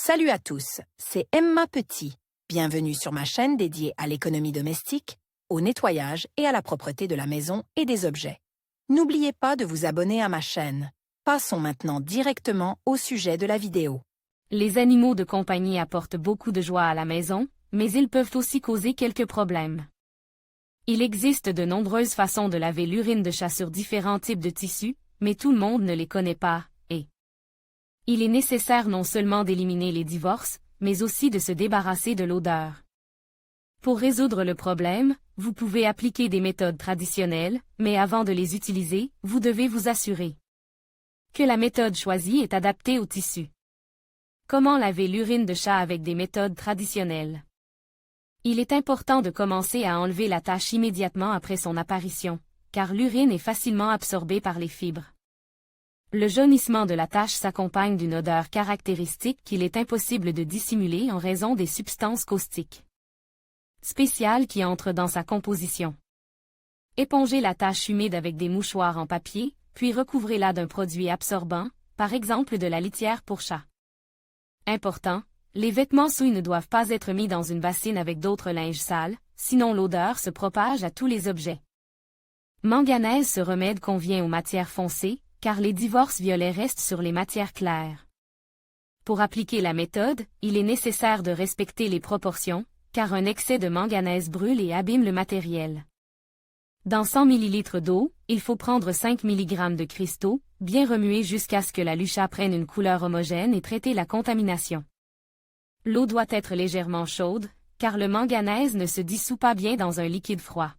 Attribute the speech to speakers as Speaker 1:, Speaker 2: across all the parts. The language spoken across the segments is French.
Speaker 1: Salut à tous, c'est Emma Petit. Bienvenue sur ma chaîne dédiée à l'économie domestique, au nettoyage et à la propreté de la maison et des objets. N'oubliez pas de vous abonner à ma chaîne. Passons maintenant directement au sujet de la vidéo.
Speaker 2: Les animaux de compagnie apportent beaucoup de joie à la maison, mais ils peuvent aussi causer quelques problèmes. Il existe de nombreuses façons de laver l'urine de chat sur différents types de tissus, mais tout le monde ne les connaît pas, et il est nécessaire non seulement d'éliminer les divorces, mais aussi de se débarrasser de l'odeur. Pour résoudre le problème, vous pouvez appliquer des méthodes traditionnelles, mais avant de les utiliser, vous devez vous assurer que la méthode choisie est adaptée au tissu. Comment laver l'urine de chat avec des méthodes traditionnelles? Il est important de commencer à enlever la tache immédiatement après son apparition, car l'urine est facilement absorbée par les fibres. Le jaunissement de la tache s'accompagne d'une odeur caractéristique qu'il est impossible de dissimuler en raison des substances caustiques spéciales qui entrent dans sa composition. Épongez la tache humide avec des mouchoirs en papier, puis recouvrez-la d'un produit absorbant, par exemple de la litière pour chat. Important, les vêtements souillés ne doivent pas être mis dans une bassine avec d'autres linges sales, sinon l'odeur se propage à tous les objets. Manganèse. Ce remède convient aux matières foncées, car les divorces violets restent sur les matières claires. Pour appliquer la méthode, il est nécessaire de respecter les proportions, car un excès de manganèse brûle et abîme le matériel. Dans 100 ml d'eau, il faut prendre 5 mg de cristaux, bien remuer jusqu'à ce que la lucha prenne une couleur homogène et traiter la contamination. L'eau doit être légèrement chaude, car le manganèse ne se dissout pas bien dans un liquide froid.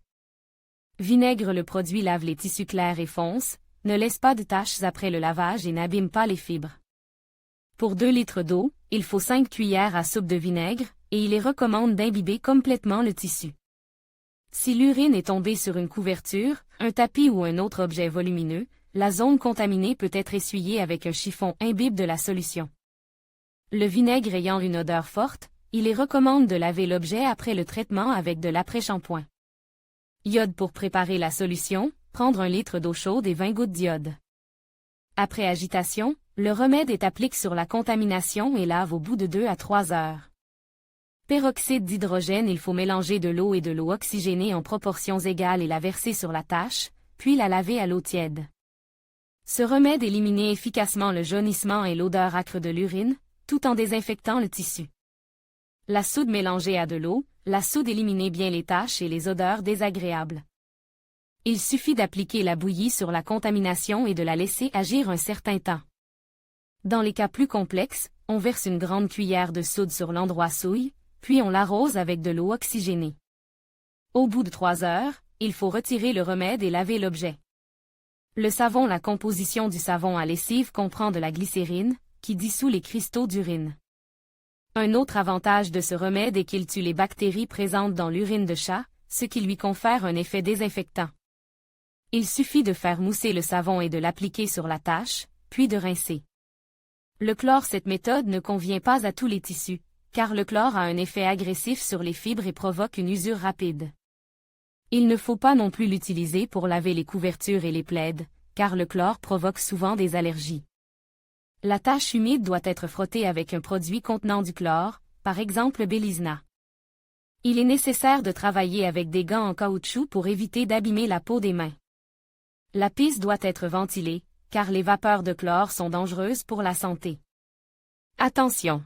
Speaker 2: Vinaigre. Le produit lave les tissus clairs et fonce, ne laisse pas de taches après le lavage et n'abîme pas les fibres. Pour 2 litres d'eau, il faut 5 cuillères à soupe de vinaigre, et il est recommandé d'imbiber complètement le tissu. Si l'urine est tombée sur une couverture, un tapis ou un autre objet volumineux, la zone contaminée peut être essuyée avec un chiffon imbibe de la solution. Le vinaigre ayant une odeur forte, il est recommandé de laver l'objet après le traitement avec de l'après-shampoing. Iode. Pour préparer la solution, prendre 1 litre d'eau chaude et 20 gouttes d'iode. Après agitation, le remède est appliqué sur la contamination et lave au bout de 2 à 3 heures. Peroxyde d'hydrogène. Il faut mélanger de l'eau et de l'eau oxygénée en proportions égales et la verser sur la tache, puis la laver à l'eau tiède. Ce remède élimine efficacement le jaunissement et l'odeur âcre de l'urine, tout en désinfectant le tissu. La soude mélangée à de l'eau, la soude élimine bien les taches et les odeurs désagréables. Il suffit d'appliquer la bouillie sur la contamination et de la laisser agir un certain temps. Dans les cas plus complexes, on verse une grande cuillère de soude sur l'endroit souille, puis on l'arrose avec de l'eau oxygénée. Au bout de 3 heures, il faut retirer le remède et laver l'objet. Le savon. La composition du savon à lessive comprend de la glycérine, qui dissout les cristaux d'urine. Un autre avantage de ce remède est qu'il tue les bactéries présentes dans l'urine de chat, ce qui lui confère un effet désinfectant. Il suffit de faire mousser le savon et de l'appliquer sur la tache, puis de rincer. Le chlore. Cette méthode ne convient pas à tous les tissus, car le chlore a un effet agressif sur les fibres et provoque une usure rapide. Il ne faut pas non plus l'utiliser pour laver les couvertures et les plaids, car le chlore provoque souvent des allergies. La tache humide doit être frottée avec un produit contenant du chlore, par exemple Bélisna. Il est nécessaire de travailler avec des gants en caoutchouc pour éviter d'abîmer la peau des mains. La pisse doit être ventilée, car les vapeurs de chlore sont dangereuses pour la santé. Attention!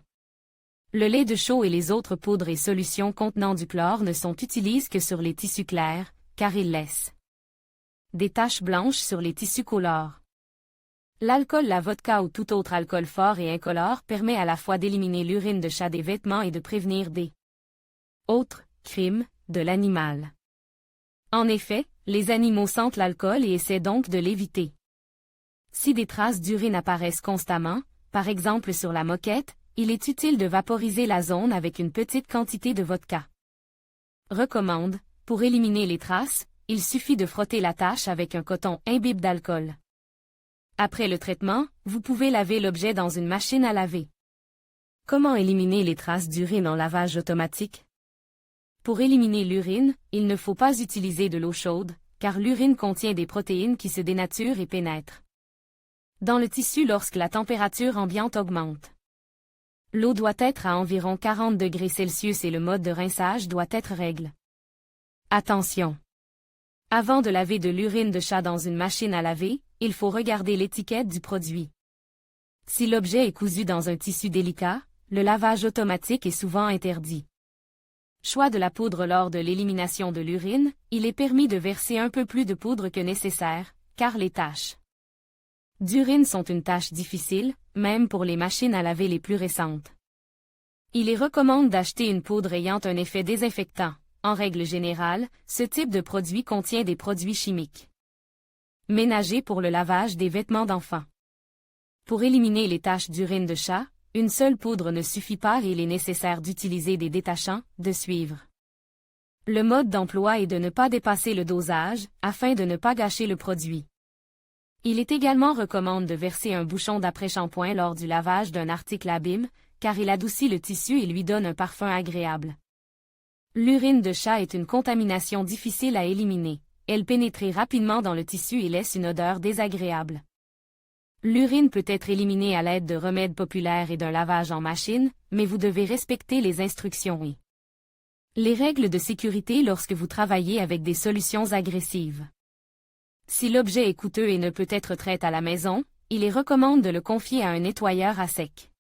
Speaker 2: Le lait de chaux et les autres poudres et solutions contenant du chlore ne sont utilisés que sur les tissus clairs, car ils laissent des taches blanches sur les tissus colores. L'alcool. La vodka ou tout autre alcool fort et incolore permet à la fois d'éliminer l'urine de chat des vêtements et de prévenir des autres crimes de l'animal. En effet, les animaux sentent l'alcool et essaient donc de l'éviter. Si des traces d'urine apparaissent constamment, par exemple sur la moquette, il est utile de vaporiser la zone avec une petite quantité de vodka. Recommande, pour éliminer les traces, il suffit de frotter la tache avec un coton imbibe d'alcool. Après le traitement, vous pouvez laver l'objet dans une machine à laver. Comment éliminer les traces d'urine en lavage automatique? Pour éliminer l'urine, il ne faut pas utiliser de l'eau chaude, car l'urine contient des protéines qui se dénaturent et pénètrent dans le tissu lorsque la température ambiante augmente. L'eau doit être à environ 40 degrés Celsius et le mode de rinçage doit être règle. Attention! Avant de laver de l'urine de chat dans une machine à laver, il faut regarder l'étiquette du produit. Si l'objet est cousu dans un tissu délicat, le lavage automatique est souvent interdit. Choix de la poudre lors de l'élimination de l'urine, il est permis de verser un peu plus de poudre que nécessaire, car les taches d'urine sont une tâche difficile, même pour les machines à laver les plus récentes. Il est recommandé d'acheter une poudre ayant un effet désinfectant. En règle générale, ce type de produit contient des produits chimiques ménagers pour le lavage des vêtements d'enfants. Pour éliminer les taches d'urine de chat, une seule poudre ne suffit pas et il est nécessaire d'utiliser des détachants, de suivre. Le mode d'emploi est de ne pas dépasser le dosage, afin de ne pas gâcher le produit. Il est également recommandé de verser un bouchon d'après-shampoing lors du lavage d'un article abîme, car il adoucit le tissu et lui donne un parfum agréable. L'urine de chat est une contamination difficile à éliminer. Elle pénètre rapidement dans le tissu et laisse une odeur désagréable. L'urine peut être éliminée à l'aide de remèdes populaires et d'un lavage en machine, mais vous devez respecter les instructions et les règles de sécurité lorsque vous travaillez avec des solutions agressives. Si l'objet est coûteux et ne peut être traité à la maison, il est recommandé de le confier à un nettoyeur à sec.